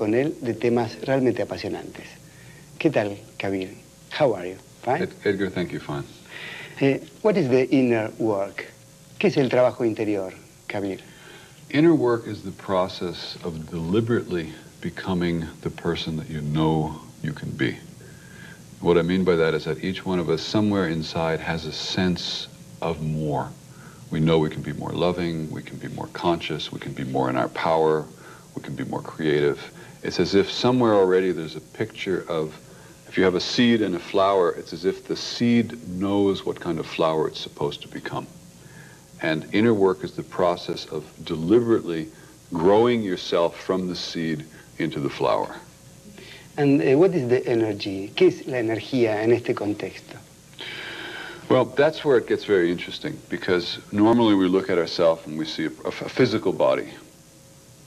con él de temas realmente apasionantes. ¿Qué tal, Kabir? How are you? Fine? Edgar, thank you, fine. What is the inner work? ¿Qué es el trabajo interior, Kabir? Inner work is the process of deliberately becoming the person that you know you can be. What I mean by that is that each one of us somewhere inside has a sense of more. We know we can be more loving, we can be more conscious, we can be more in our power, we can be more creative. It's as if somewhere already there's a picture of, if you have a seed and a flower, it's as if the seed knows what kind of flower it's supposed to become. And inner work is the process of deliberately growing yourself from the seed into the flower. And what is the energy? ¿Qué es la energía en este contexto? Well, that's where it gets very interesting, because normally we look at ourselves and we see a physical body.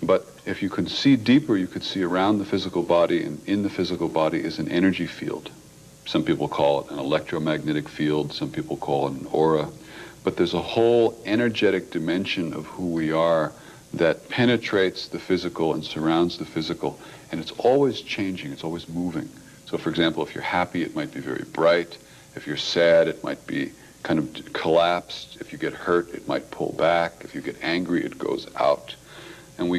But if you could see deeper, you could see around the physical body, and in the physical body is an energy field. Some people call it an electromagnetic field, some people call it an aura. But there's a whole energetic dimension of who we are that penetrates the physical and surrounds the physical, and it's always changing, it's always moving. So for example, if you're happy, it might be very bright. If you're sad, it might be kind of collapsed. If you get hurt, it might pull back. If you get angry, it goes out. And we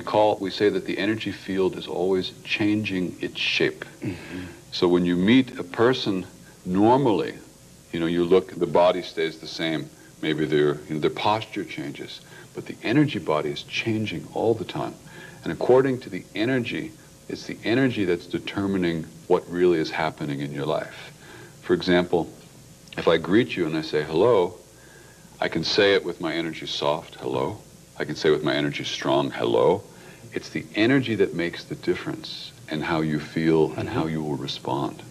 say that the energy field is always changing its shape. Mm-hmm. So when you meet a person normally, you look, the body stays the same. Maybe their posture changes, but the energy body is changing all the time. And according to the energy, it's the energy that's determining what really is happening in your life. For example, if I greet you and I say hello, I can say it with my energy soft, hello. I can say it with my energy strong, hello. It's the energy that makes the difference in how you feel and how you will respond.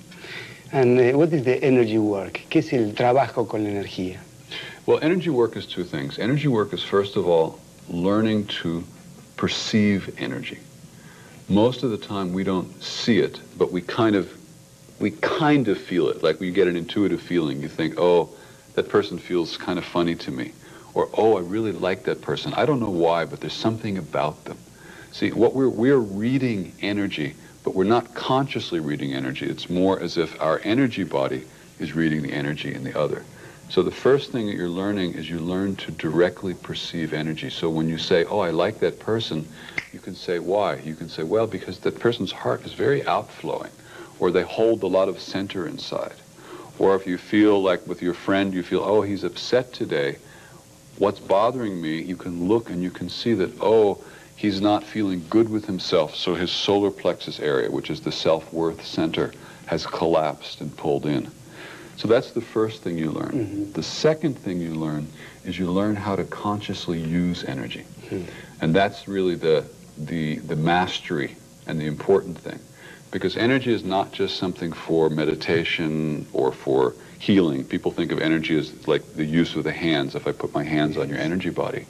And what is the energy work? ¿Qué es el trabajo con la energía? Well, energy work is two things. Energy work is, first of all, learning to perceive energy. Most of the time we don't see it, but we kind of feel it. Like we get an intuitive feeling. You think, oh, that person feels kind of funny to me. Or, oh, I really like that person. I don't know why, but there's something about them. See, we're reading energy, but we're not consciously reading energy. It's more as if our energy body is reading the energy in the other. So the first thing that you're learning is you learn to directly perceive energy. So when you say, oh, I like that person, you can say, why? You can say, well, because that person's heart is very outflowing, or they hold a lot of center inside. Or if you feel like with your friend, you feel, oh, he's upset today, what's bothering me, you can look and you can see that, oh, he's not feeling good with himself, so his solar plexus area, which is the self-worth center, has collapsed and pulled in. So that's the first thing you learn. Mm-hmm. The second thing you learn is you learn how to consciously use energy. Mm-hmm. And that's really the mastery and the important thing. Because energy is not just something for meditation or for healing. People think of energy as like the use of the hands, if I put my hands on your energy body.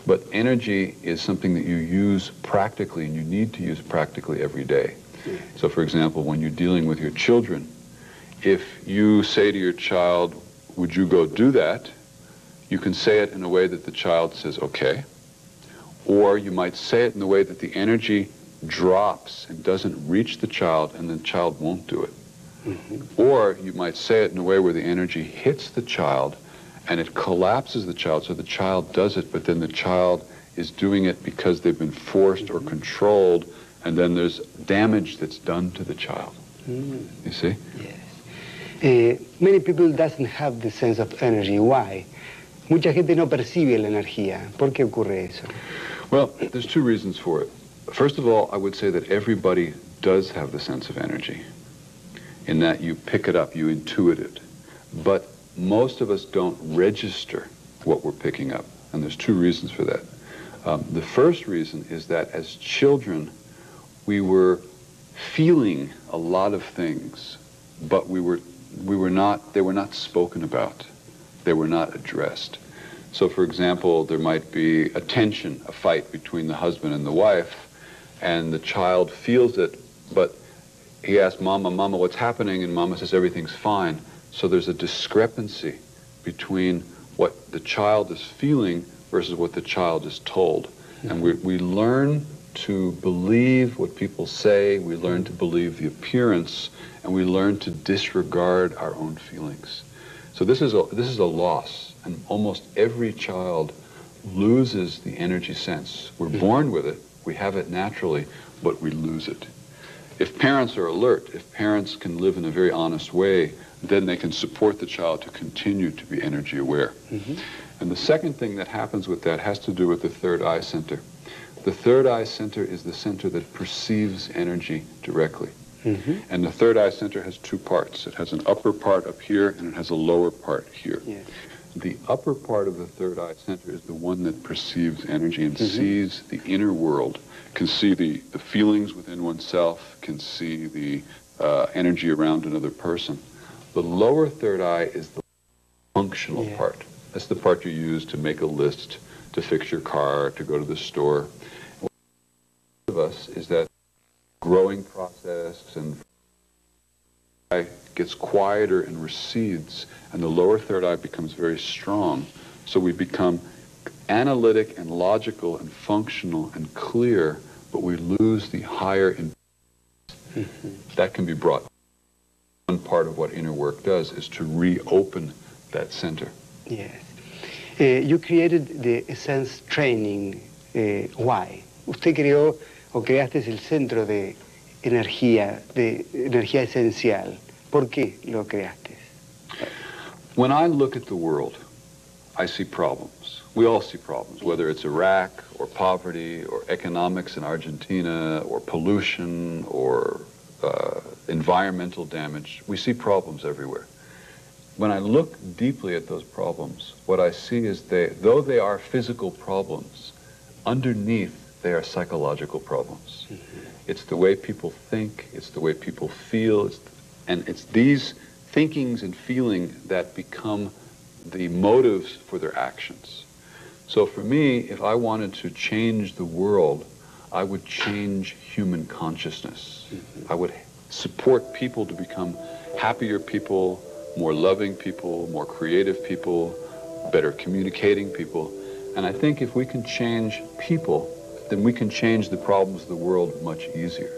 But energy is something that you use practically, and you need to use practically every day. Mm-hmm. So for example, when you're dealing with your children, if you say to your child, would you go do that? You can say it in a way that the child says, okay. Or you might say it in the way that the energy drops and doesn't reach the child, and the child won't do it. Mm-hmm. Or you might say it in a way where the energy hits the child and it collapses the child, so the child does it, but then the child is doing it because they've been forced or controlled, and then there's damage that's done to the child. Mm. You see? Yes. Many people doesn't have the sense of energy. Why? Mucha gente no percibe la energía. ¿Por qué ocurre eso? Well, there's two reasons for it. First of all, I would say that everybody does have the sense of energy, in that you pick it up, you intuit it. But most of us don't register what we're picking up, and there's two reasons for that. The first reason is that as children, we were feeling a lot of things, but they were not spoken about. They were not addressed. So for example, there might be a tension, a fight between the husband and the wife, and the child feels it, but he asks Mama, Mama, what's happening? And Mama says everything's fine. So there's a discrepancy between what the child is feeling versus what the child is told. And we learn to believe what people say, we learn to believe the appearance, and we learn to disregard our own feelings. So this is a loss, and almost every child loses the energy sense. We're born with it, we have it naturally, but we lose it. If parents are alert, if parents can live in a very honest way, then they can support the child to continue to be energy aware. And the second thing that happens with that has to do with the third eye center. The third eye center is the center that perceives energy directly. And the third eye center has two parts. It has an upper part up here and it has a lower part here. The upper part of the third eye center is the one that perceives energy and sees the inner world, can see the feelings within oneself, can see the energy around another person. The lower third eye is the functional part. That's the part you use to make a list, to fix your car, to go to the store. What of us is that growing process and eye gets quieter and recedes, and the lower third eye becomes very strong. So we become analytic and logical and functional and clear, but we lose the higher. That can be brought. One part of what inner work does is to reopen that center. Yes. You created the Essence Training. Why? Usted creó o creaste el centro de energía esencial. ¿Por qué lo creaste? When I look at the world, I see problems. We all see problems, whether it's Iraq or poverty or economics in Argentina or pollution or environmental damage. We see problems everywhere. When I look deeply at those problems, what I see is though they are physical problems, underneath they are psychological problems. It's the way people think, it's the way people feel, and it's these thinkings and feelings that become the motives for their actions. So for me, if I wanted to change the world, I would change human consciousness. I would support people to become happier people, more loving people, more creative people, better communicating people. And I think if we can change people, then we can change the problems of the world much easier.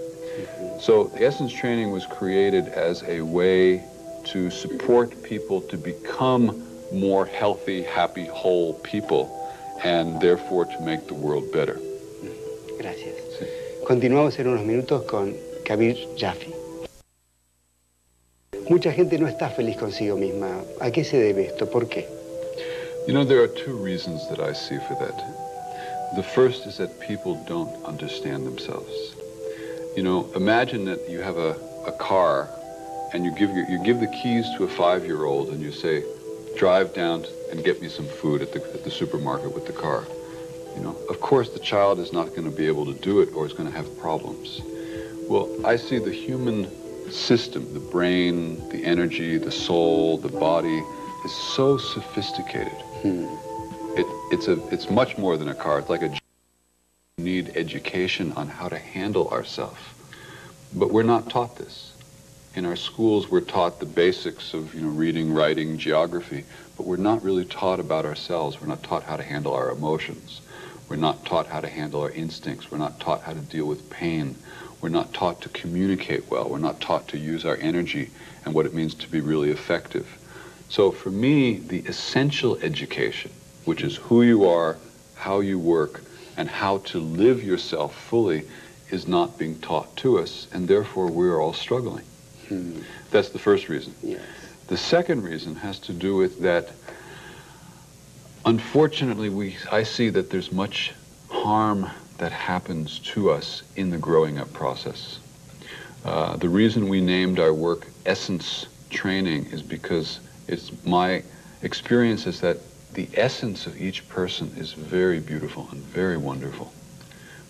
So the Essence Training was created as a way to support people to become more healthy, happy, whole people, and therefore to make the world better. Gracias. Sí. Continuamos en unos minutos con Kabir Jaffe. Mucha gente no está feliz consigo misma. ¿A qué se debe esto? ¿Por qué? You know, there are two reasons that I see for that. The first is that people don't understand themselves. You know, imagine that you have a car and you give the keys to a 5-year-old and you say, drive down and get me some food at the supermarket with the car. You know, of course the child is not going to be able to do it or is going to have problems. Well, I see the human system, the brain, the energy, the soul, the body, is so sophisticated. It's much more than a car. It's like we need education on how to handle ourselves. But we're not taught this. In our schools, we're taught the basics of, you know, reading, writing, geography, but we're not really taught about ourselves. We're not taught how to handle our emotions. We're not taught how to handle our instincts. We're not taught how to deal with pain. We're not taught to communicate well. We're not taught to use our energy and what it means to be really effective. So for me, the essential education, which is who you are, how you work, and how to live yourself fully, is not being taught to us, and therefore we're all struggling. That's the first reason. Yes. The second reason has to do with that, unfortunately, I see that there's much harm that happens to us in the growing up process. The reason we named our work Essence Training is because it's my experience is that the essence of each person is very beautiful and very wonderful.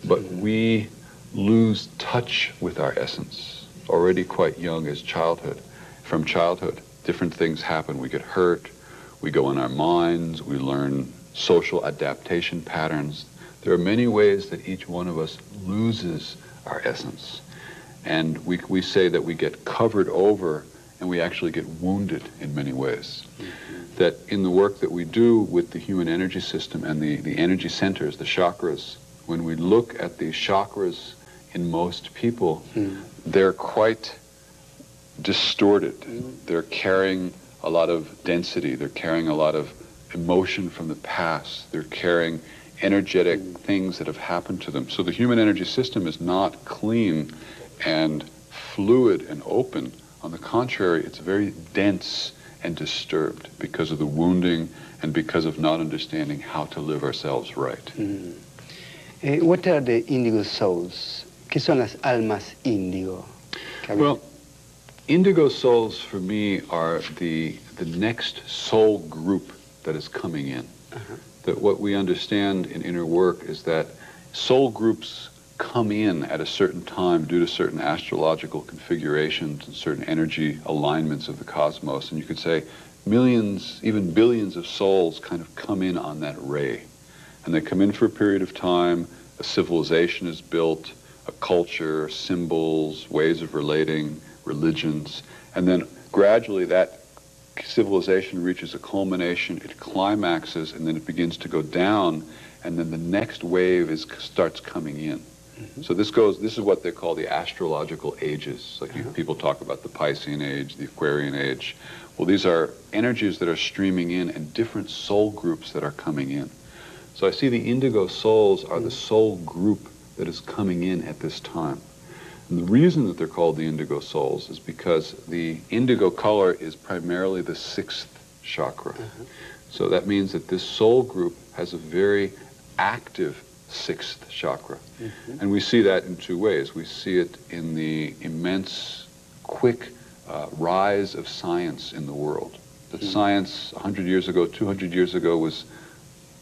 But we lose touch with our essence already quite young as childhood. From childhood, different things happen. We get hurt, we go in our minds, we learn social adaptation patterns. There are many ways that each one of us loses our essence. And we say that we get covered over and we actually get wounded in many ways. That in the work that we do with the human energy system and the energy centers, the chakras, when we look at the chakras in most people, they're quite distorted. They're carrying a lot of density. They're carrying a lot of emotion from the past. They're carrying energetic things that have happened to them. So the human energy system is not clean and fluid and open. On the contrary, it's very dense and disturbed because of the wounding and because of not understanding how to live ourselves right. What are the indigo souls? ¿Qué son las almas indigo? Well, indigo souls for me are the next soul group that is coming in. That what we understand in inner work is that soul groups come in at a certain time due to certain astrological configurations and certain energy alignments of the cosmos. And you could say millions, even billions of souls kind of come in on that ray. And they come in for a period of time, a civilization is built, a culture, symbols, ways of relating, religions, and then gradually that civilization reaches a culmination, it climaxes, and then it begins to go down, and then the next wave starts coming in. So this is what they call the astrological ages. Like people talk about the Piscean age, the Aquarian age. Well, these are energies that are streaming in and different soul groups that are coming in. So I see the indigo souls are the soul group that is coming in at this time. And the reason that they're called the indigo souls is because the indigo color is primarily the 6th chakra. So that means that this soul group has a very active 6th chakra. And we see that in two ways. We see it in the immense, quick rise of science in the world. That science 100 years ago, 200 years ago was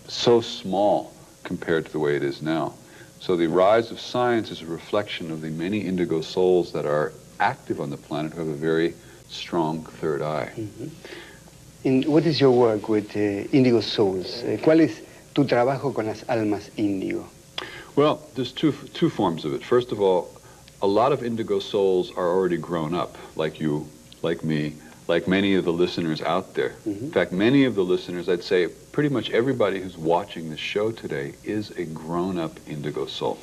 so small compared to the way it is now. So the rise of science is a reflection of the many indigo souls that are active on the planet who have a very strong third eye. And what is your work with indigo souls? ¿Cuál es tu trabajo con las almas indigo? Well, there's two forms of it. First of all, a lot of indigo souls are already grown up, like you, like me, like many of the listeners out there. In fact, many of the listeners, I'd say pretty much everybody who's watching this show today is a grown-up indigo soul.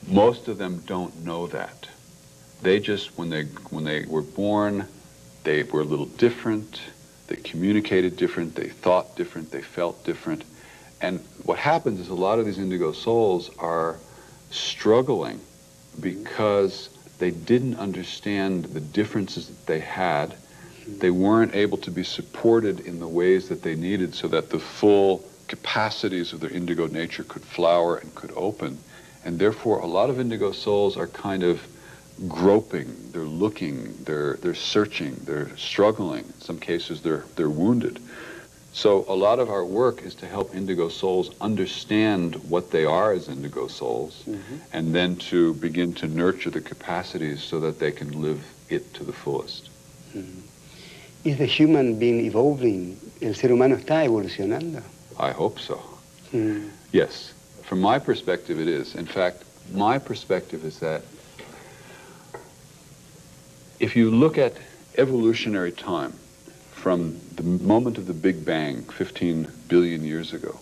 Most of them don't know that. They just, when they were born, they were a little different, they communicated different, they thought different, they felt different. And what happens is a lot of these indigo souls are struggling because they didn't understand the differences that they had. They weren't able to be supported in the ways that they needed so that the full capacities of their indigo nature could flower and could open. And therefore, a lot of indigo souls are kind of groping, they're looking, they're searching, they're struggling. In some cases, they're wounded. So a lot of our work is to help indigo souls understand what they are as indigo souls, and then to begin to nurture the capacities so that they can live it to the fullest. Is the human being evolving? ¿El ser humano está evolucionando? I hope so. Yes. From my perspective, it is. In fact, my perspective is that if you look at evolutionary time, from the moment of the Big Bang, 15 billion years ago,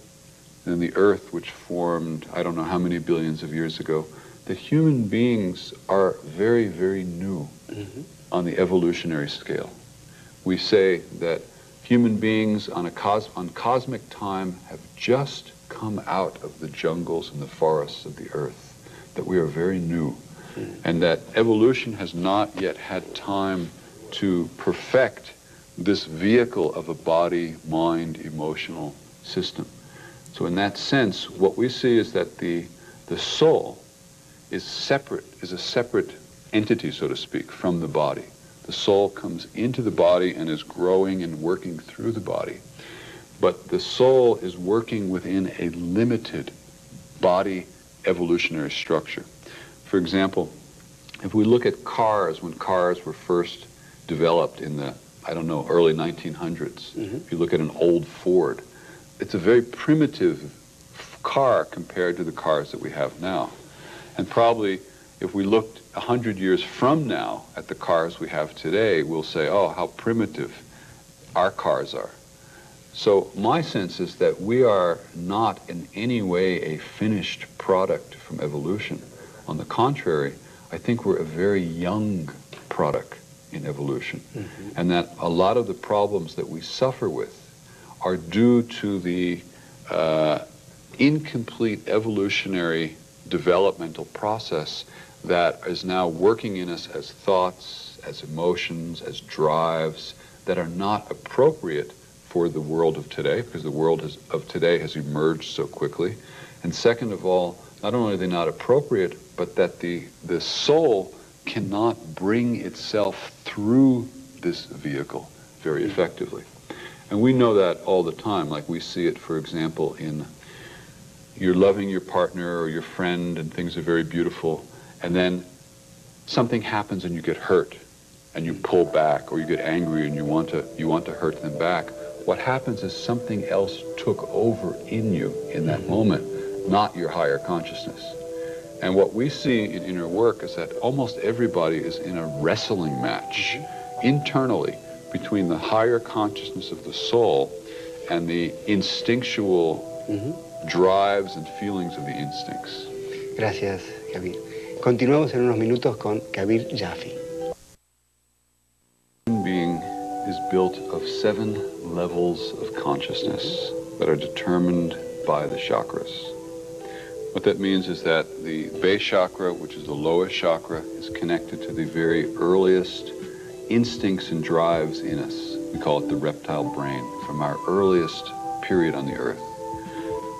and the Earth, which formed, I don't know how many billions of years ago, that human beings are very, very new on the evolutionary scale. We say that human beings on cosmic time have just come out of the jungles and the forests of the Earth, that we are very new, and that evolution has not yet had time to perfect this vehicle of a body, mind, emotional system. So in that sense, what we see is that the soul is a separate entity, so to speak, from the body. The soul comes into the body and is growing and working through the body. But the soul is working within a limited body evolutionary structure. For example, if we look at cars, when cars were first developed in the, I don't know, early 1900s. If you look at an old Ford, it's a very primitive car compared to the cars that we have now. And probably if we looked 100 years from now at the cars we have today, we'll say, oh, how primitive our cars are. So my sense is that we are not in any way a finished product from evolution. On the contrary, I think we're a very young product in evolution, and that a lot of the problems that we suffer with are due to the incomplete evolutionary developmental process that is now working in us as thoughts, as emotions, as drives that are not appropriate for the world of today, because the world of today has emerged so quickly. And second of all, not only are they not appropriate, but that the soul cannot bring itself through this vehicle very effectively. And we know that all the time. Like we see it, for example, in you're loving your partner or your friend and things are very beautiful, and then something happens and you get hurt and you pull back, or you get angry and you want to hurt them back. What happens is something else took over in you in that moment, not your higher consciousness. And what we see in inner work is that almost everybody is in a wrestling match internally between the higher consciousness of the soul and the instinctual drives and feelings of the instincts. Gracias, Kabir. Continuamos en unos minutos con Kabir Jaffe. Human being is built of 7 levels of consciousness that are determined by the chakras. What that means is that the base chakra, which is the lowest chakra, is connected to the very earliest instincts and drives in us. We call it the reptile brain, from our earliest period on the earth.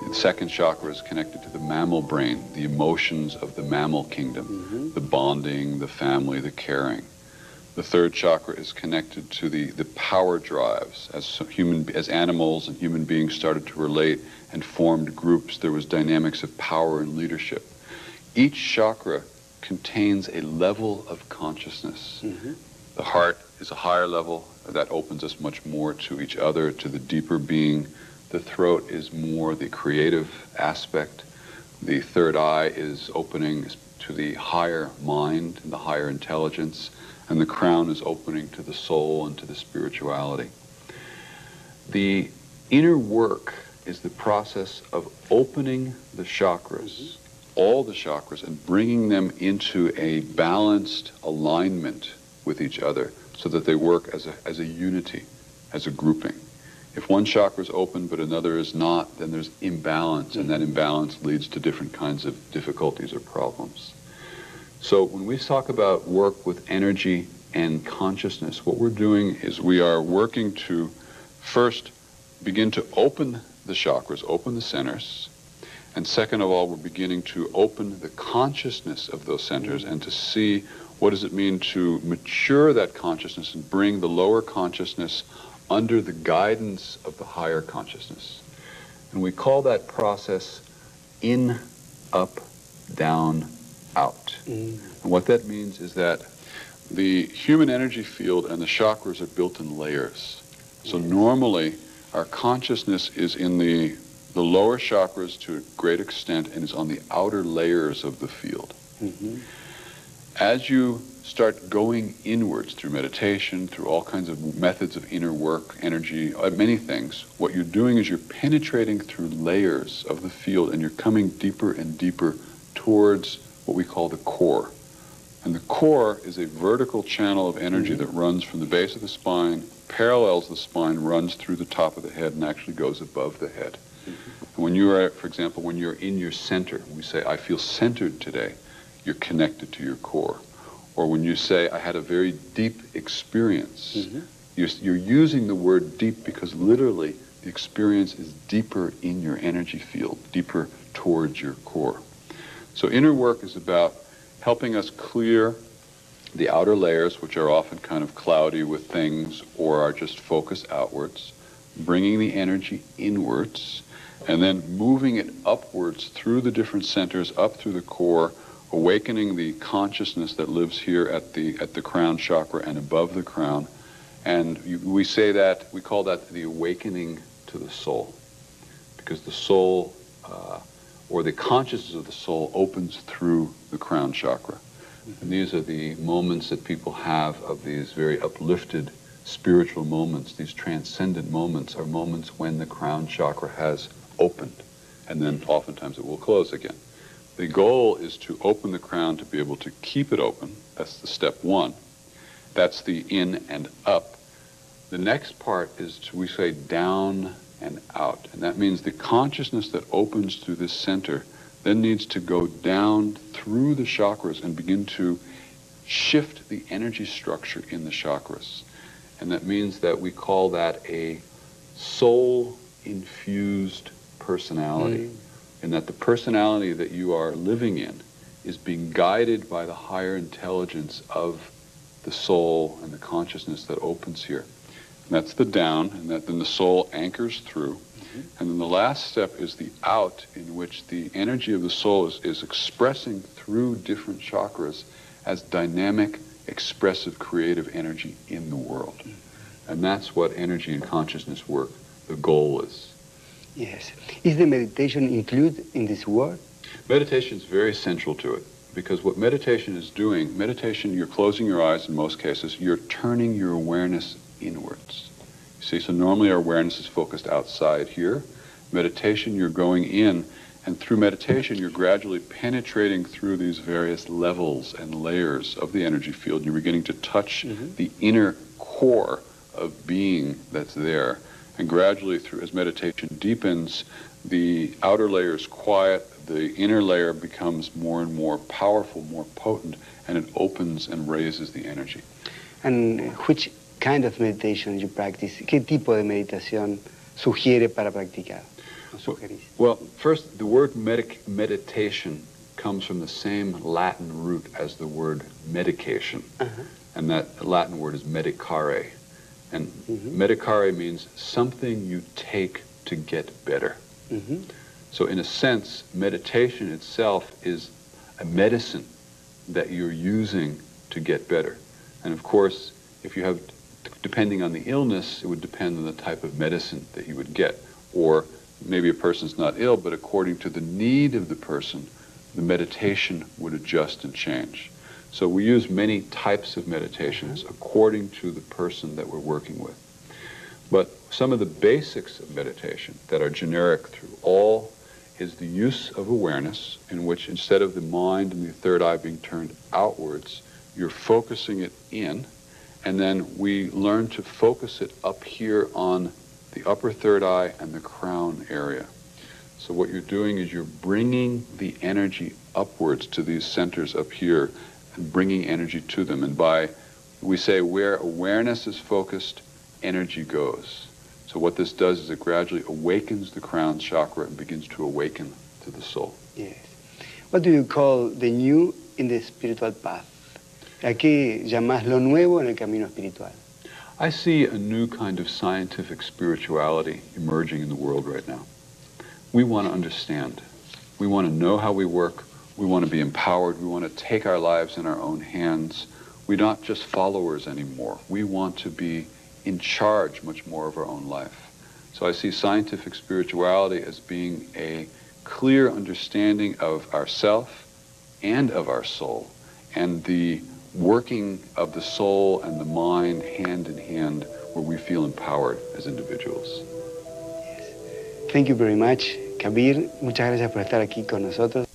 The second chakra is connected to the mammal brain, the emotions of the mammal kingdom, the bonding, the family, the caring. The third chakra is connected to the power drives. As animals and human beings started to relate and formed groups, there was dynamics of power and leadership. Each chakra contains a level of consciousness. The heart is a higher level that opens us much more to each other, to the deeper being. The throat is more the creative aspect. The third eye is opening to the higher mind and the higher intelligence. And the crown is opening to the soul and to the spirituality. The inner work is the process of opening the chakras, all the chakras, and bringing them into a balanced alignment with each other so that they work as a unity, as a grouping. If one chakra is open but another is not, then there's imbalance, and that imbalance leads to different kinds of difficulties or problems. So when we talk about work with energy and consciousness, what we're doing is we are working to first begin to open the chakras, open the centers, and second of all, we're beginning to open the consciousness of those centers and to see what does it mean to mature that consciousness and bring the lower consciousness under the guidance of the higher consciousness. And we call that process in, up, down, out. And what that means is that the human energy field and the chakras are built in layers. So normally our consciousness is in the lower chakras to a great extent and is on the outer layers of the field. As you start going inwards through meditation, through all kinds of methods of inner work, energy, many things, what you're doing is you're penetrating through layers of the field and you're coming deeper and deeper towards what we call the core. And the core is a vertical channel of energy that runs from the base of the spine, parallels the spine, runs through the top of the head, and actually goes above the head. And when you are, for example, when you're in your center, we say, I feel centered today, you're connected to your core. Or when you say, I had a very deep experience, you're using the word deep because literally the experience is deeper in your energy field, deeper towards your core. So inner work is about helping us clear the outer layers, which are often kind of cloudy with things or are just focused outwards, bringing the energy inwards, and then moving it upwards through the different centers, up through the core, awakening the consciousness that lives here at the crown chakra and above the crown. And we say that, we call that the awakening to the soul, because the soul, or the consciousness of the soul, opens through the crown chakra. And these are the moments that people have of these very uplifted spiritual moments, these transcendent moments, are moments when the crown chakra has opened, and then oftentimes it will close again. The goal is to open the crown to be able to keep it open. That's the step one. That's the in and up. The next part is, we say, down and out. And that means the consciousness that opens through this center then needs to go down through the chakras and begin to shift the energy structure in the chakras. And that means that we call that a soul-infused personality. And that the personality that you are living in is being guided by the higher intelligence of the soul and the consciousness that opens here. And that's the down, and that then the soul anchors through. And then the last step is the out, in which the energy of the soul is expressing through different chakras as dynamic, expressive, creative energy in the world. And that's what energy and consciousness work, the goal is. Yes. Is the meditation included in this work? Meditation is very central to it, because what meditation is doing, meditation, you're closing your eyes in most cases, you're turning your awareness inwards. You see, so normally our awareness is focused outside here. Meditation, you're going in, and through meditation, you're gradually penetrating through these various levels and layers of the energy field. You're beginning to touch the inner core of being that's there. And gradually, through as meditation deepens, the outer layer is quiet, the inner layer becomes more and more powerful, more potent, and it opens and raises the energy. And which kind of meditation you practice? ¿Qué tipo de meditación sugiere para practicar? Well, first, the word meditation comes from the same Latin root as the word medication. And that Latin word is medicare. And medicare means something you take to get better. So in a sense, meditation itself is a medicine that you're using to get better. And of course, if you have, depending on the illness, it would depend on the type of medicine that you would get. Or maybe a person's not ill, but according to the need of the person, the meditation would adjust and change. So we use many types of meditations according to the person that we're working with. But some of the basics of meditation that are generic through all is the use of awareness, in which instead of the mind and the third eye being turned outwards, you're focusing it in, and then we learn to focus it up here on the upper third eye and the crown area. So what you're doing is you're bringing the energy upwards to these centers up here, bringing energy to them. And we say where awareness is focused, energy goes. So what this does is it gradually awakens the crown chakra and begins to awaken to the soul. Yes. What do you call the new in the spiritual path? ¿A qué llamas lo nuevo en el camino espiritual? I see a new kind of scientific spirituality emerging in the world right now. We want to understand. We want to know how we work. We want to be empowered. We want to take our lives in our own hands. We're not just followers anymore. We want to be in charge much more of our own life. So I see scientific spirituality as being a clear understanding of ourself and of our soul, and the working of the soul and the mind hand in hand, where we feel empowered as individuals. Yes. Thank you very much, Kabir. Muchas gracias por estar aquí con nosotros.